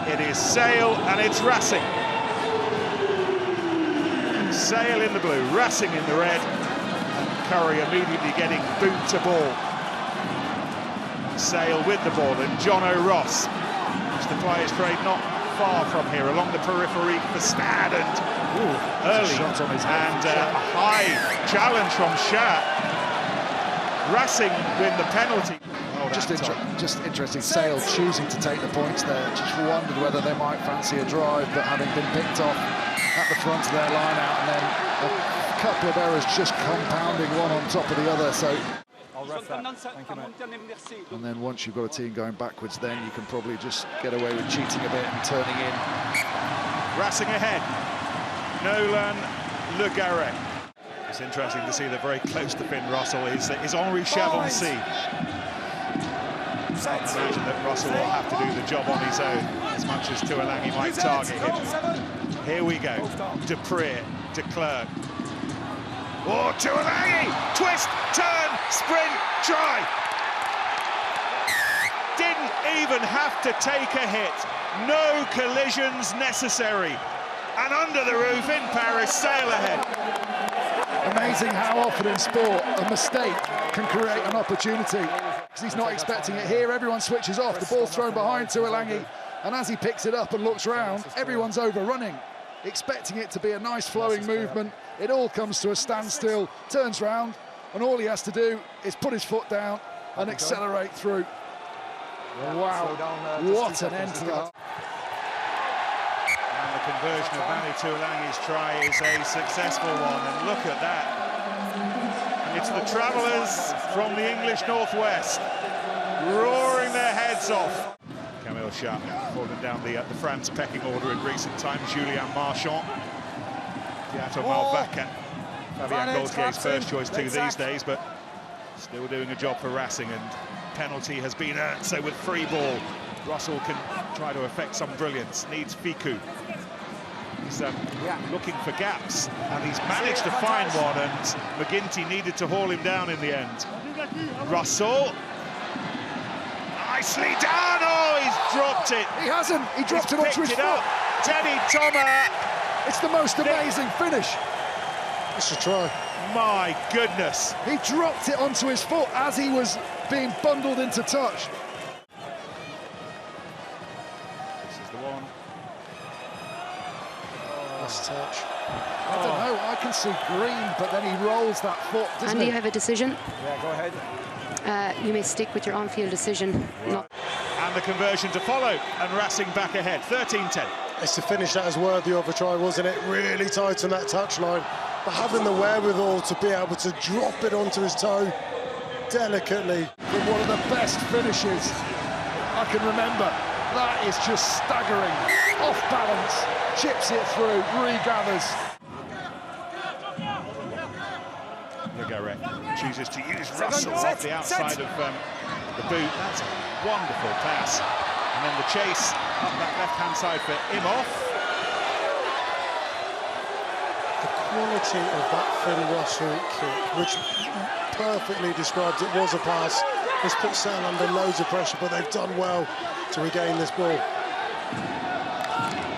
It is Sale and it's Racing. Sale in the blue, Racing in the red. And Curry immediately getting boot to ball. Sale with the ball and John O'Ross, which the players trade not far from here, along the periphery for Stad, and early shot on his head. And a high challenge from Shah. Racing win the penalty. Just interesting, Sale choosing to take the points there. Just wondered whether they might fancy a drive, but having been picked off at the front of their line out, and then a couple of errors just compounding one on top of the other. So, I'll ref that. Thank you, mate. And then once you've got a team going backwards, then you can probably just get away with cheating a bit and turning in. Racing ahead. Nolan Le Garret. It's interesting to see that very close to Finn Russell is Henri Chavancy. I imagine that Russell will have to do the job on his own, as much as Tuolangi might target him. Here we go. Dupree to Clerc. Oh, Tuolangi! Twist, turn, sprint, try! Didn't even have to take a hit. No collisions necessary. And under the roof in Paris, Sale ahead. Amazing how often in sport a mistake can create an opportunity. Because he's not expecting it here. Everyone switches off. The ball's thrown behind Tuolangi, and as he picks it up and looks round, everyone's overrunning, expecting it to be a nice flowing movement. It all comes to a standstill, turns round, and all he has to do is put his foot down and accelerate through. Wow, what an end to that. And the conversion of Manu Tuolangi's try is a successful one, and look at that. It's the travellers from the English Northwest roaring their heads off. Camille Sharp fallen down the France pecking order in recent times. Julien Marchand, Piato Malvaca, Fabien Gaultier's first choice too these days, but still doing a job for Racing, and penalty has been earned. So with free ball, Russell can try to affect some brilliance. Needs Fiku. He's looking for gaps, and he's managed to find one, and McGinty needed to haul him down in the end. Russell, nicely done. Oh, he's dropped it. He hasn't. He dropped it onto his foot. Teddy Thomas. It's the most amazing finish. It's a try. My goodness. He dropped it onto his foot as he was being bundled into touch. This is the one. Touch. I don't know, I can see green, but then he rolls that foot, doesn't Andy, he? you have a decision. Yeah, go ahead. You may stick with your on-field decision. Right. And the conversion to follow, and Racing back ahead, 13-10. It's a finish that is worthy of a try, wasn't it? Really tight on that touchline, but having the wherewithal to be able to drop it onto his toe delicately. From one of the best finishes I can remember. That is just staggering. Off balance, chips it through, regathers. Le Garret chooses to use Russell off the outside of the boot. That's a wonderful pass. And then the chase up that left-hand side for Imhoff. The quality of that Finn Russell kick, which perfectly described it, was a pass. It's put Sale under loads of pressure, but they've done well to regain this ball.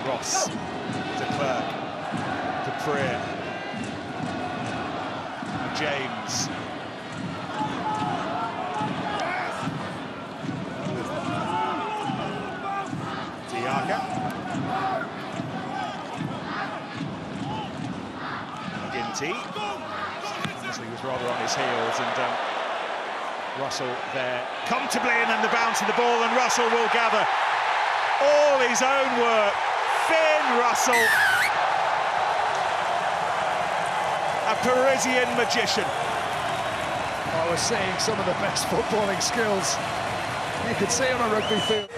Ross to Clerc, Dupree, James. Diaga. McGinty. He was rather on his heels, and Russell there comfortably, and then the bounce of the ball, and Russell will gather all his own work. Finn Russell, a Parisian magician. I was seeing some of the best footballing skills you could see on a rugby field.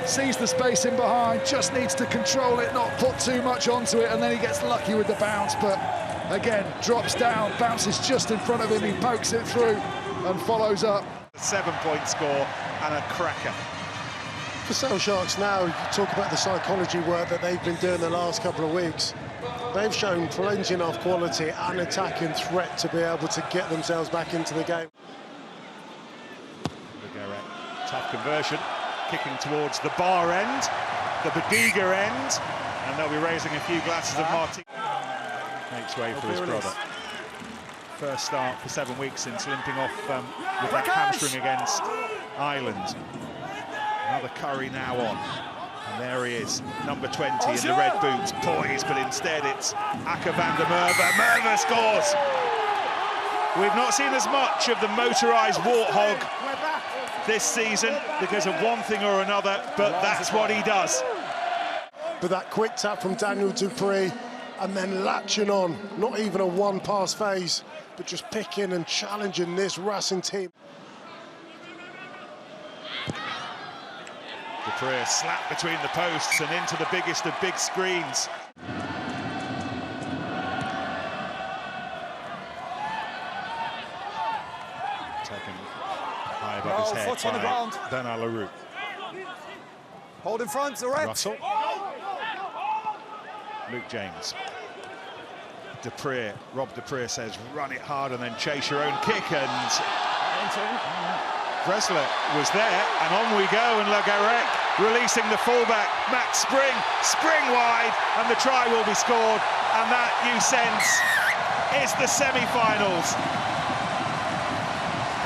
Sees the space in behind, just needs to control it, not put too much onto it, and then he gets lucky with the bounce, but again, drops down, bounces just in front of him, he pokes it through and follows up. A 7-point score and a cracker. For Sale Sharks now, you talk about the psychology work that they've been doing the last couple of weeks. They've shown plenty enough quality and attacking threat to be able to get themselves back into the game. Tough conversion. kicking towards the bar end, the Badiga end, and they'll be raising a few glasses of martini. Makes way for his brother. First start for 7 weeks since limping off with that hamstring against Ireland. Another Curry now on. And there he is, number 20 in the red boots, poised, but instead it's Aka van der Merwe. Merwe scores! We've not seen as much of the motorised warthog this season because of one thing or another, but that's what he does. But that quick tap from Daniel Dupree, and then latching on, not even a one-pass phase, but just picking and challenging this Racing team. Dupree slapped between the posts and into the biggest of big screens. Taken high above his head by Bernard Leroux. Hold in front, direct. Russell. Luke James. Rob Dupree says, run it hard and then chase your own kick, and Bresler was there, and on we go, and Le Garec releasing the fullback, Max Spring wide, and the try will be scored, and that, you sense, is the semi-finals.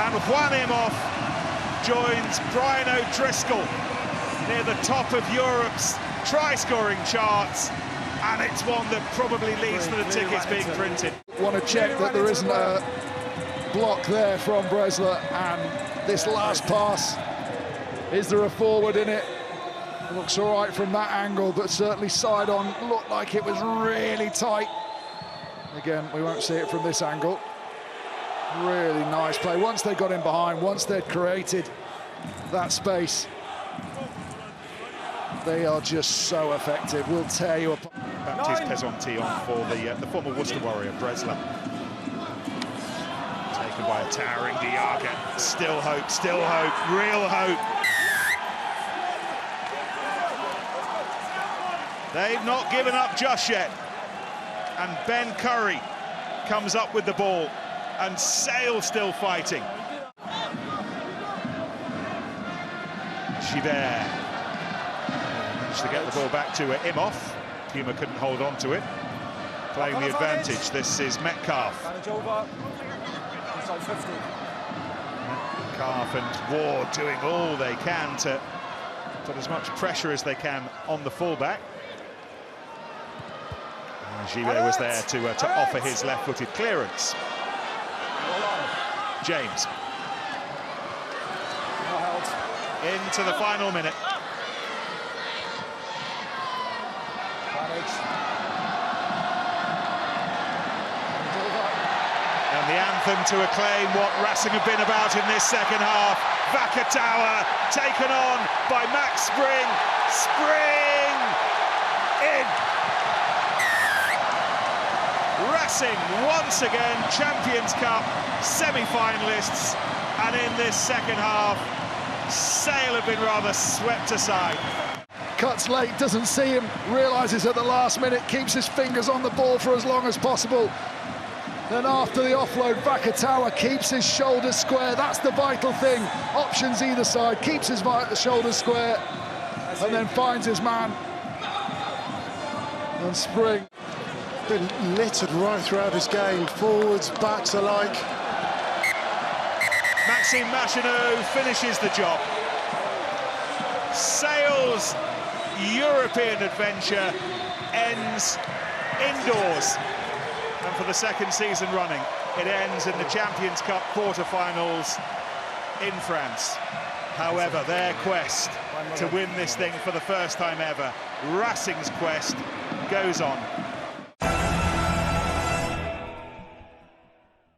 And Juan Imhoff joins Brian O'Driscoll near the top of Europe's try-scoring charts, and it's one that probably leads to the tickets being printed. Want to check that there isn't a block there from Bresler, and this last pass, is there a forward in it? Looks all right from that angle, but certainly side on looked like it was really tight. Again, we won't see it from this angle. Really nice play. Once they got in behind, once they'd created that space, they are just so effective. We'll tear you apart. Baptiste Pesonti on for the former Worcester Warrior, Bresler. Taken by a towering Diaga. Still hope, real hope. They've not given up just yet. And Ben Curry comes up with the ball, and Sale still fighting. Gibert managed to get the ball back to Imhoff. Puma couldn't hold on to it. Playing the advantage, this is Metcalf. Metcalf and Ward doing all they can to put as much pressure as they can on the fullback. Gibert was there to offer his left-footed clearance. James. Into the final minute. And the anthem to acclaim what Racing have been about in this second half. Vakatawa taken on by Max Spring. Spring in. Racing once again Champions Cup semi-finalists, and in this second half, Sale have been rather swept aside. Cuts late, doesn't see him, realises at the last minute, keeps his fingers on the ball for as long as possible. Then after the offload, Vakatawa keeps his shoulders square. That's the vital thing. Options either side, keeps his shoulders square, and then finds his man. And Spring. Been littered right throughout his game, forwards, backs alike. Maxime Machineau finishes the job. Sale's European adventure ends indoors. And for the second season running, it ends in the Champions Cup quarter-finals in France. However, their quest to win this thing for the first time ever, Racing's quest, goes on.